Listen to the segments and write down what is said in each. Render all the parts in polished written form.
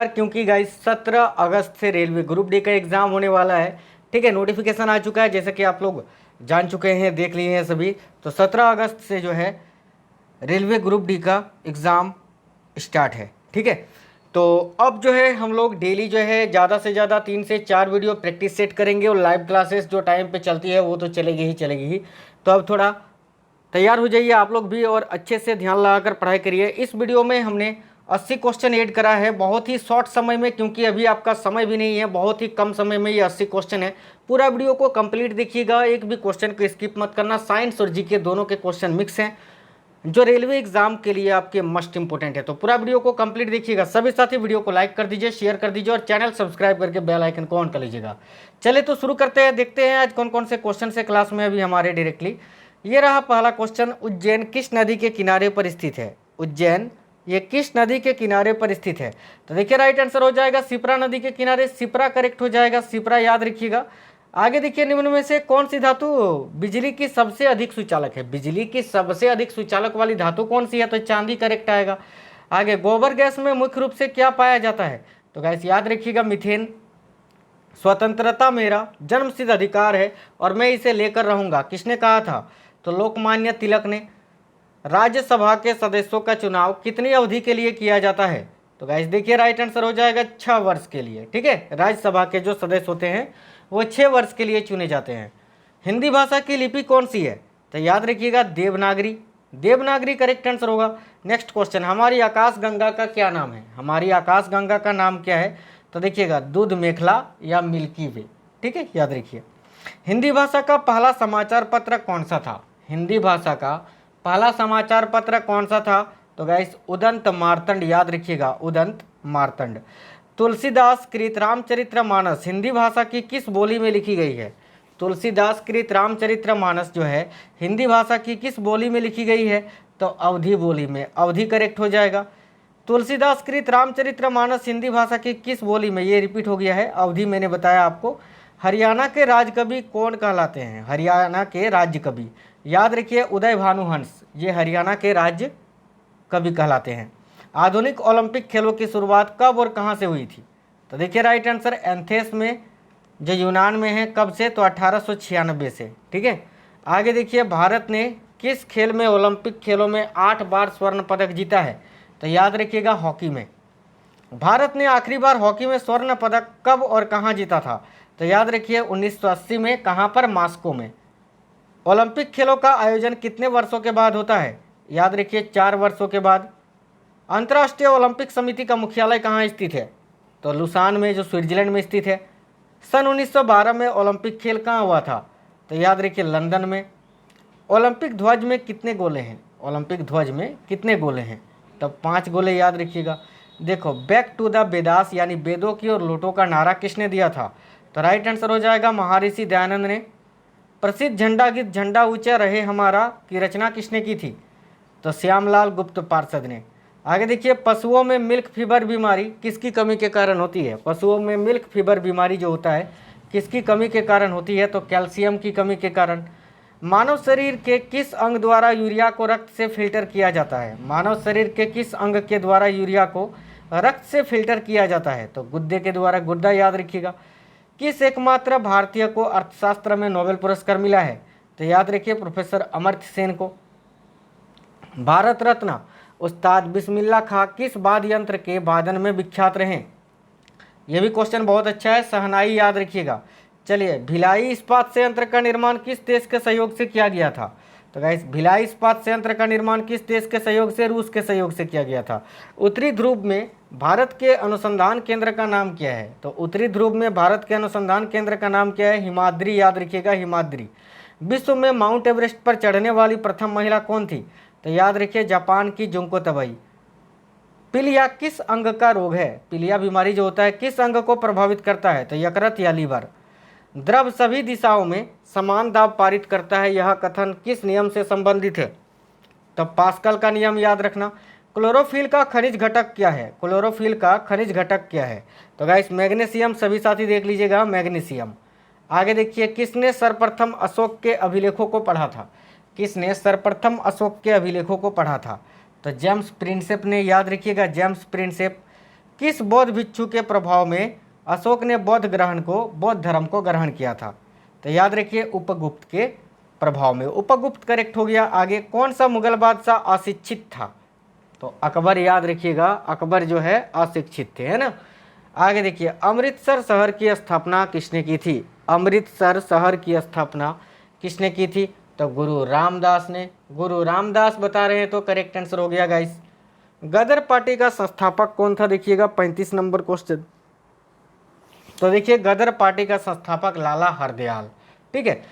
क्योंकि गाइस 17 अगस्त से railway group D का एग्ज़ाम होने वाला है। ठीक है, नोटिफिकेशन आ चुका है जैसे कि आप लोग जान चुके हैं, देख लिए हैं सभी। तो 17 अगस्त से जो है रेलवे ग्रुप डी का एग्ज़ाम स्टार्ट है। ठीक है, तो अब जो है हम लोग डेली जो है ज़्यादा से ज़्यादा 3 से 4 वीडियो प्रैक्टिस सेट करेंगे और लाइव क्लासेस जो टाइम पे चलती है वो तो चलेगी ही। तो अब थोड़ा तैयार हो जाइए आप लोग भी और अच्छे से ध्यान लगाकर पढ़ाई करिए। इस वीडियो में हमने 80 क्वेश्चन ऐड करा है बहुत ही शॉर्ट समय में, क्योंकि अभी आपका समय भी नहीं है, बहुत ही कम समय में ये 80 क्वेश्चन है। पूरा वीडियो को कंप्लीट देखिएगा, एक भी क्वेश्चन को स्किप मत करना। साइंस और जीके दोनों के क्वेश्चन मिक्स हैं जो रेलवे एग्जाम के लिए आपके मस्ट इंपोर्टेंट है। तो पूरा वीडियो को कंप्लीट देखिएगा। सभी साथी वीडियो को लाइक कर दीजिए, शेयर कर दीजिए और चैनल सब्सक्राइब करके बेल आइकन को ऑन कर लीजिएगा। चलिए तो शुरू करते हैं, देखते हैं आज कौन कौन से क्वेश्चन से क्लास में अभी हमारे डायरेक्टली। ये रहा पहला क्वेश्चन, उज्जैन किस नदी के किनारे पर स्थित है? उज्जैन ये किस नदी के किनारे पर स्थित है? तो देखिए राइट आंसर हो जाएगा शिप्रा नदी के किनारे। शिप्रा करेक्ट हो जाएगा, शिप्रा याद रखिएगा। आगे देखिए, निम्न में से कौन सी धातु बिजली की सबसे अधिक सुचालक है? बिजली की सबसे अधिक सुचालक वाली धातु कौन सी है? तो चांदी करेक्ट आएगा। आगे, गोबर गैस में मुख्य रूप से क्या पाया जाता है? तो गैस याद रखिएगा मीथेन। स्वतंत्रता मेरा जन्मसिद्ध अधिकार है और मैं इसे लेकर रहूंगा, किसने कहा था? तो लोकमान्य तिलक ने। राज्यसभा के सदस्यों का चुनाव कितनी अवधि के लिए किया जाता है? तो गाइस देखिए राइट आंसर हो जाएगा 6 वर्ष के लिए। ठीक है, राज्यसभा के जो सदस्य होते हैं वो 6 वर्ष के लिए चुने जाते हैं। हिंदी भाषा की लिपि कौन सी है? तो याद रखिएगा देवनागरी। देवनागरी करेक्ट आंसर होगा। नेक्स्ट क्वेश्चन, हमारी आकाश गंगा का क्या नाम है? हमारी आकाश गंगा का नाम क्या है? तो देखिएगा दूध मेखला या मिल्की वे। ठीक है, याद रखिए। हिंदी भाषा का पहला समाचार पत्र कौन सा था? हिंदी भाषा का पहला समाचार पत्र कौन सा था? तो गाइस उदंत मार्तंड, याद रखिएगा उदंत मार्तंड। तुलसीदास कृत रामचरितमानस हिंदी भाषा की किस बोली में लिखी गई है? तुलसीदास कृत रामचरितमानस जो है हिंदी भाषा की किस बोली में लिखी गई है? तो अवधी बोली में। अवधी करेक्ट हो जाएगा। तुलसीदास कृत रामचरितमानस हिंदी भाषा की किस बोली में? ये रिपीट हो गया है, अवधी मैंने बताया आपको। हरियाणा के राजकवि कौन कहलाते हैं? हरियाणा के राज्य कवि याद रखिए उदय भानुहंस, ये हरियाणा के राज्य कवि कहलाते हैं। आधुनिक ओलंपिक खेलों की शुरुआत कब और कहां से हुई थी? तो देखिए राइट आंसर एथेंस में, जो यूनान में है। कब से? तो 1896 से। ठीक है, आगे देखिए, भारत ने किस खेल में ओलंपिक खेलों में 8 बार स्वर्ण पदक जीता है? तो याद रखिएगा हॉकी में। भारत ने आखिरी बार हॉकी में स्वर्ण पदक कब और कहां जीता था? तो याद रखिए 1980 में। कहां पर? मॉस्को में। ओलंपिक खेलों का आयोजन कितने वर्षों के बाद होता है? याद रखिए 4 वर्षों के बाद। अंतर्राष्ट्रीय ओलंपिक समिति का मुख्यालय कहाँ स्थित है? तो लुसान में, जो स्विट्जरलैंड में स्थित है। सन 1912 में ओलंपिक खेल कहाँ हुआ था? तो याद रखिए लंदन में। ओलंपिक ध्वज में कितने गोले हैं? ओलंपिक ध्वज में कितने गोले हैं? तो 5 गोले याद रखिएगा। देखो, बैक टू द वेदास यानी वेदों की और लोटों का नारा किसने दिया था? तो राइट आंसर हो जाएगा महर्षि दयानंद ने। प्रसिद्ध झंडा गीत झंडा ऊंचा रहे हमारा की रचना किसने की थी? तो श्यामलाल गुप्त पार्षद ने। आगे देखिए, पशुओं में मिल्क फीवर बीमारी किसकी कमी के कारण होती है? पशुओं में मिल्क फीवर बीमारी जो होता है किसकी कमी के कारण होती है? तो कैल्शियम की कमी के कारण। मानव शरीर के किस अंग द्वारा यूरिया को रक्त से फिल्टर किया जाता है? मानव शरीर के किस अंग के द्वारा यूरिया को रक्त से फिल्टर किया जाता है? तो गुर्दे के द्वारा। गुर्दा याद रखिएगा। किस एकमात्र भारतीय को अर्थशास्त्र में नोबेल पुरस्कार मिला है? तो याद रखिए प्रोफेसर अमर्त्य सेन को। भारत रत्न उस्ताद बिस्मिल्लाह खां किस वाद्य यंत्र के वादन में विख्यात रहे? यह भी क्वेश्चन बहुत अच्छा है, शहनाई याद रखिएगा। चलिए, भिलाई इस्पात संयंत्र का निर्माण किस देश के सहयोग से किया गया था? तो गाइस भिलाई इस्पात संयंत्र का निर्माण किस देश के सहयोग से? रूस के सहयोग से किया गया था। उत्तरी ध्रुव में भारत के अनुसंधान केंद्र का नाम क्या है? तो उत्तरी ध्रुव में भारत के अनुसंधान केंद्र का नाम क्या है? हिमाद्री याद रखिएगा, हिमाद्री। विश्व में माउंट एवरेस्ट पर चढ़ने वाली प्रथम महिला कौन थी? तो याद रखिए जापान की जुंको तबई। पीलिया किस अंग का रोग है? पीलिया बीमारी जो होता है किस अंग को प्रभावित करता है? तो यकृत या लीवर। द्रव सभी दिशाओं में समान दाब पारित करता है, यह कथन किस नियम से संबंधित है? तो पास्कल का नियम याद रखना। क्लोरोफिल का खनिज घटक क्या है? क्लोरोफिल का खनिज घटक क्या है? तो गाइस मैग्नीशियम, सभी साथी देख लीजिएगा मैग्नीशियम। आगे देखिए, किसने सर्वप्रथम अशोक के अभिलेखों को पढ़ा था? किसने सर्वप्रथम अशोक के अभिलेखों को पढ़ा था? तो जेम्स प्रिंसेप ने, याद रखिएगा जेम्स प्रिंसेप। किस बौद्ध भिक्षु के प्रभाव में अशोक ने बौद्ध धर्म को ग्रहण किया था? तो याद रखिए उपगुप्त के प्रभाव में। उपगुप्त करेक्ट हो गया। आगे कौन सा मुगल बादशाह अशिक्षित था? तो अकबर, याद रखिएगा अकबर जो है अशिक्षित थे, है ना। आगे देखिए अमृतसर शहर की स्थापना किसने की थी? अमृतसर शहर की स्थापना किसने की थी? तो गुरु रामदास ने। गुरु रामदास बता रहे हैं तो करेक्ट आंसर हो गया गाइस। गदर पार्टी का संस्थापक कौन था? देखिएगा 35 नंबर क्वेश्चन। तो देखिए गदर पार्टी का संस्थापक लाला हरदयाल, ठीक है।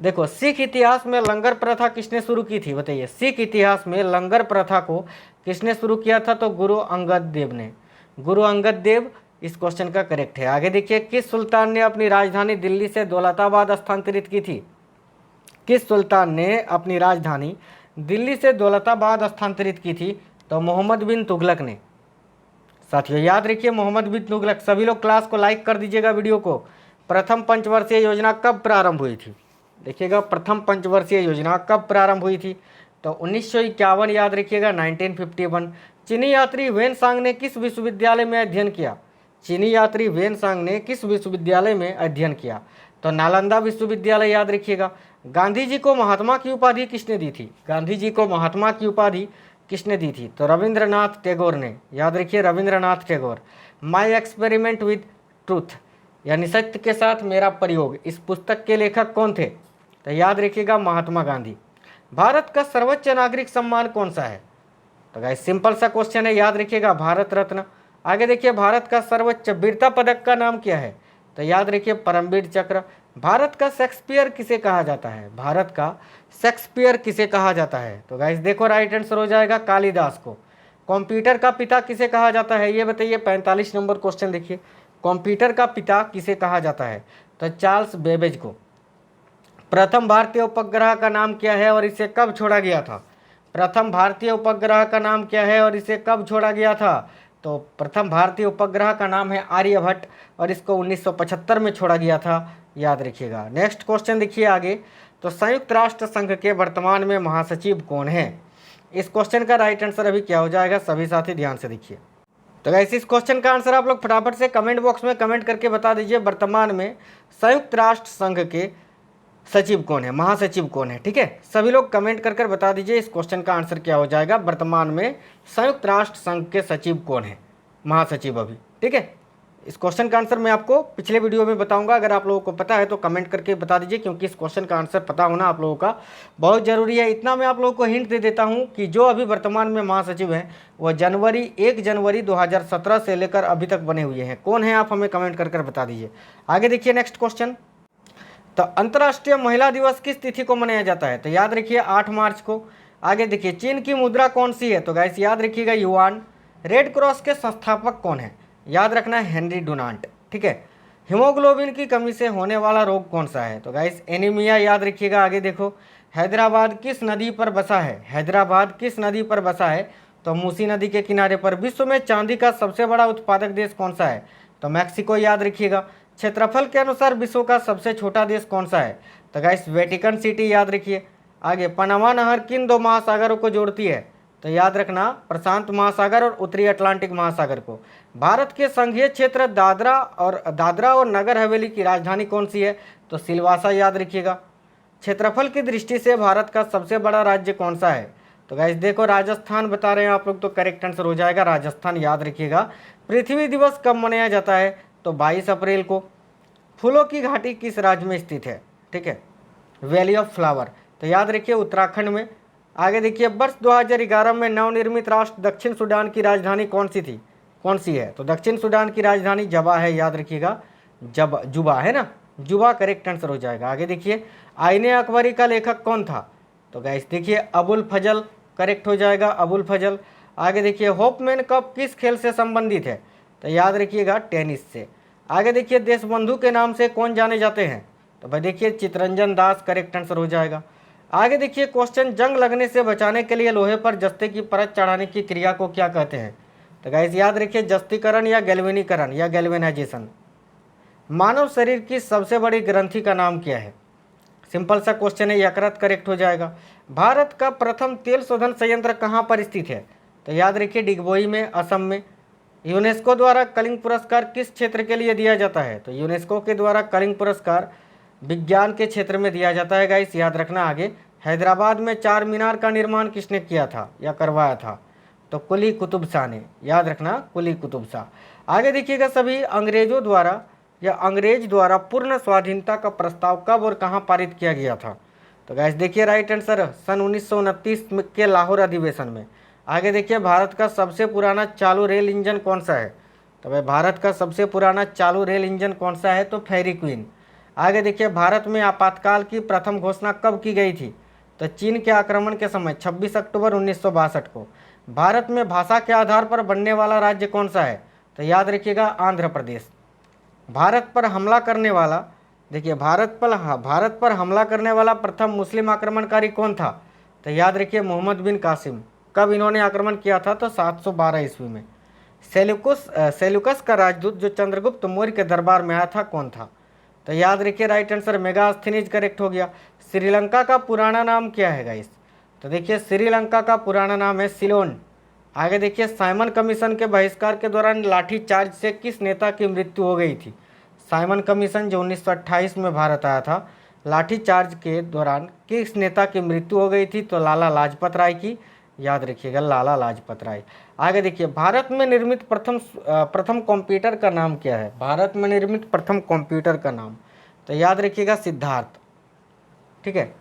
देखो सिख इतिहास में लंगर प्रथा किसने शुरू की थी? बताइए, सिख इतिहास में लंगर प्रथा को किसने शुरू किया था? तो गुरु अंगद देव ने। गुरु अंगद देव इस क्वेश्चन का करेक्ट है। आगे देखिए किस सुल्तान ने अपनी राजधानी दिल्ली से दौलताबाद स्थानांतरित की थी? किस सुल्तान ने अपनी राजधानी दिल्ली से दौलताबाद स्थानांतरित की थी? तो मोहम्मद बिन तुगलक ने। साथियों याद रखिए मोहम्मद बिन तुगलक। सभी लोग क्लास को लाइक कर दीजिएगा, वीडियो को। प्रथम पंचवर्षीय योजना कब प्रारंभ हुई थी? देखिएगा प्रथम पंचवर्षीय योजना कब प्रारंभ हुई थी? तो 1951, याद रखिएगा 1951। चीनी यात्री वेनसांग ने किस विश्वविद्यालय में अध्ययन किया? चीनी यात्री वेनसांग ने किस विश्वविद्यालय में अध्ययन किया? तो नालंदा विश्वविद्यालय, याद रखिएगा। गांधी जी को महात्मा की उपाधि किसने दी थी? गांधी जी को महात्मा की उपाधि किसने दी थी? तो रविंद्रनाथ टैगोर ने। याद रखिए Rabindranath Tagore. My experiment with truth यानी सत्य के साथ मेरा प्रयोग, इस पुस्तक के लेखक कौन थे? तो याद रखिएगा महात्मा गांधी। भारत का सर्वोच्च नागरिक सम्मान कौन सा है? तो गाइस सिंपल सा क्वेश्चन है, याद रखिएगा भारत रत्न। आगे देखिए भारत का सर्वोच्च वीरता पदक का नाम क्या है? तो याद रखिए परमवीर चक्र। भारत का शेक्सपियर किसे कहा जाता है? भारत का शेक्सपियर किसे कहा जाता है? तो गाइस देखो राइट आंसर हो जाएगा कालिदास को। कंप्यूटर का पिता किसे कहा जाता है? ये बताइए 45 नंबर क्वेश्चन देखिए। कंप्यूटर का पिता किसे कहा जाता है? तो चार्ल्स बेबेज को। प्रथम भारतीय उपग्रह का नाम क्या है और इसे कब छोड़ा गया था? प्रथम भारतीय उपग्रह का नाम क्या है और इसे कब छोड़ा गया था? तो प्रथम भारतीय उपग्रह का नाम है आर्यभट्ट और इसको 1975 में छोड़ा गया था, याद रखिएगा। नेक्स्ट क्वेश्चन देखिए आगे। तो संयुक्त राष्ट्र संघ के वर्तमान में महासचिव कौन है? इस क्वेश्चन का राइट आंसर अभी क्या हो जाएगा? सभी साथी ध्यान से देखिए। तो गाइस इस क्वेश्चन का आंसर आप लोग फटाफट से कमेंट बॉक्स में कमेंट करके बता दीजिए। वर्तमान में संयुक्त राष्ट्र संघ के सचिव कौन है, महासचिव कौन है? ठीक है, सभी लोग कमेंट कर कर बता दीजिए इस क्वेश्चन का आंसर क्या हो जाएगा। वर्तमान में संयुक्त राष्ट्र संघ के सचिव कौन है, महासचिव अभी? ठीक है, इस क्वेश्चन का आंसर मैं आपको पिछले वीडियो में बताऊंगा। अगर आप लोगों को पता है तो कमेंट करके बता दीजिए, क्योंकि इस क्वेश्चन का आंसर पता होना आप लोगों का बहुत जरूरी है। इतना मैं आप लोगों को हिंट दे देता हूं कि जो अभी वर्तमान में महासचिव हैं वह 1 जनवरी 2017 से लेकर अभी तक बने हुए हैं। कौन है आप हमें कमेंट कर कर बता दीजिए। आगे देखिए नेक्स्ट क्वेश्चन। तो अंतर्राष्ट्रीय महिला दिवस किस तिथि को मनाया जाता है? तो याद रखिए 8 मार्च को। आगे देखिए चीन की मुद्रा कौन सी है? तो गाइस याद रखिएगा युआन। रेड क्रॉस के संस्थापक कौन है? याद रखना है हेनरी डुनांट। ठीक है, हीमोग्लोबिन की कमी से होने वाला रोग कौन सा है? तो गाइस एनीमिया, याद रखिएगा। आगे देखो हैदराबाद किस नदी पर बसा है? हैदराबाद किस नदी पर बसा है? तो मूसी नदी के किनारे पर। विश्व में चांदी का सबसे बड़ा उत्पादक देश कौन सा है? तो मैक्सिको, याद रखिएगा। क्षेत्रफल के अनुसार विश्व का सबसे छोटा देश कौन सा है? तो गाइस वेटिकन सिटी, याद रखिए। आगे पनामा नहर किन 2 महासागरों को जोड़ती है? तो याद रखना प्रशांत महासागर और उत्तरी अटलांटिक महासागर को। भारत के संघीय क्षेत्र दादरा और नगर हवेली की राजधानी कौन सी है? तो सिलवासा, याद रखिएगा। क्षेत्रफल की दृष्टि से भारत का सबसे बड़ा राज्य कौन सा है? तो गाइस देखो राजस्थान बता रहे हैं आप लोग, तो करेक्ट आंसर हो जाएगा राजस्थान, याद रखिएगा। पृथ्वी दिवस कब मनाया जाता है? तो 22 अप्रैल को। फूलों की घाटी किस राज्य में स्थित है? ठीक है, वैली ऑफ फ्लावर, तो याद रखिए उत्तराखंड में। आगे देखिए वर्ष 2011 में नवनिर्मित राष्ट्र दक्षिण सूडान की राजधानी कौन सी है? तो दक्षिण सूडान की राजधानी जबा है, याद रखिएगा। जुबा है ना, जुबा करेक्ट आंसर हो जाएगा। आगे देखिए आईने अकबरी का लेखक कौन था? तो गाइस देखिए अबुल फजल, करेक्ट हो जाएगा अबुल फजल। आगे देखिए होपमैन कप किस खेल से संबंधित है? तो याद रखिएगा टेनिस से। आगे देखिए देशबंधु के नाम से कौन जाने जाते हैं? तो भाई देखिए चितरंजन दास, करेक्ट आंसर हो जाएगा। आगे देखिए क्वेश्चन, जंग लगने से बचाने के लिए लोहे पर जस्ते की परत चढ़ाने की क्रिया को क्या कहते हैं? तो गाइस याद रखिए जस्तीकरण या गैल्वेनीकरण या गैल्वेनाइजेशन। मानव शरीर की सबसे बड़ी ग्रंथि का नाम क्या है? सिंपल सा क्वेश्चन है, यकृत करेक्ट हो जाएगा। भारत का प्रथम तेल शोधन संयंत्र कहाँ पर स्थित है? तो याद रखिए डिगबोई में, असम में। यूनेस्को द्वारा कलिंग पुरस्कार किस क्षेत्र के लिए दिया जाता है? तो यूनेस्को के द्वारा कलिंग पुरस्कार विज्ञान के क्षेत्र में दिया जाता है गाइस, याद रखना। आगे, हैदराबाद में चार मीनार का निर्माण किसने किया था या करवाया था? तो कुली कुतुब शाह ने, याद रखना, कुली कुतुब शाह। आगे देखिएगा सभी, अंग्रेजों द्वारा या अंग्रेज द्वारा पूर्ण स्वाधीनता का प्रस्ताव कब और कहाँ पारित किया गया था? तो गाइस देखिए राइट आंसर सन 1929 के लाहौर अधिवेशन में। आगे देखिए, भारत का सबसे पुराना चालू रेल इंजन कौन सा है? तो भाई भारत का सबसे पुराना चालू रेल इंजन कौन सा है? तो फेरी क्वीन। आगे देखिए, भारत में आपातकाल की प्रथम घोषणा कब की गई थी? तो चीन के आक्रमण के समय 26 अक्टूबर 1962 को। भारत में भाषा के आधार पर बनने वाला राज्य कौन सा है? तो याद रखिएगा, आंध्र प्रदेश। भारत पर हमला करने वाला, देखिए भारत पर हमला करने वाला प्रथम मुस्लिम आक्रमणकारी कौन था? तो याद रखिए, मोहम्मद बिन कासिम। कब इन्होंने आक्रमण किया था? तो 712 ईस्वी में। सेल्यूकस का राजदूत जो चंद्रगुप्त मौर्य के दरबार में आया था कौन था? तो याद रखिए राइट आंसर मेगास्थनीज करेक्ट हो गया। श्रीलंका का पुराना नाम क्या है गाइस? तो देखिए, श्रीलंका का पुराना नाम है सिलोन। आगे देखिए, साइमन कमीशन के बहिष्कार के दौरान लाठीचार्ज से किस नेता की मृत्यु हो गई थी? साइमन कमीशन जो 1928 में भारत आया था, लाठीचार्ज के दौरान किस नेता की मृत्यु हो गई थी? तो लाला लाजपत राय की, याद रखिएगा, लाला लाजपत राय। आगे देखिए, भारत में निर्मित प्रथम कंप्यूटर का नाम क्या है? भारत में निर्मित प्रथम कंप्यूटर का नाम, तो याद रखिएगा, सिद्धार्थ। ठीक है,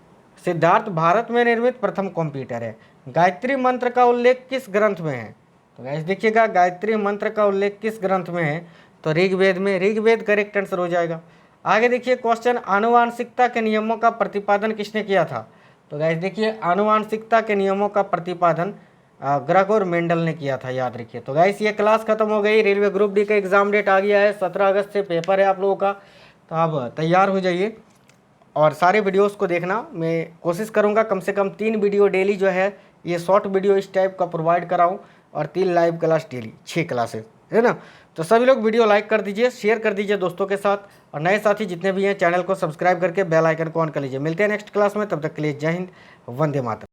सिद्धार्थ भारत में निर्मित प्रथम कंप्यूटर है। गायत्री मंत्र का उल्लेख किस ग्रंथ में है? तो गाइस देखिएगा, गायत्री मंत्र का उल्लेख किस ग्रंथ में है? तो ऋग्वेद में। ऋग्वेद करेक्ट आंसर हो जाएगा। आगे देखिए क्वेश्चन, आनुवांशिकता के नियमों का प्रतिपादन किसने किया था? तो गाइस देखिए, आनुवांशिकता के नियमों का प्रतिपादन ग्रेगोर मेंडल ने किया था, याद रखिए। तो गाइस ये क्लास खत्म हो गई। रेलवे ग्रुप डी का एग्जाम डेट आ गया है, 17 अगस्त से पेपर है आप लोगों का। तो आप तैयार हो जाइए और सारे वीडियोस को देखना। मैं कोशिश करूंगा कम से कम 3 वीडियो डेली जो है, ये शॉर्ट वीडियो इस टाइप का प्रोवाइड कराऊं, और 3 लाइव क्लास डेली, 6 क्लासेस है ना। तो सभी लोग वीडियो लाइक कर दीजिए, शेयर कर दीजिए दोस्तों के साथ, और नए साथी जितने भी हैं चैनल को सब्सक्राइब करके बेल आइकन को ऑन कर लीजिए। मिलते हैं नेक्स्ट क्लास में, तब तक के लिए जय हिंद, वंदे मातरम।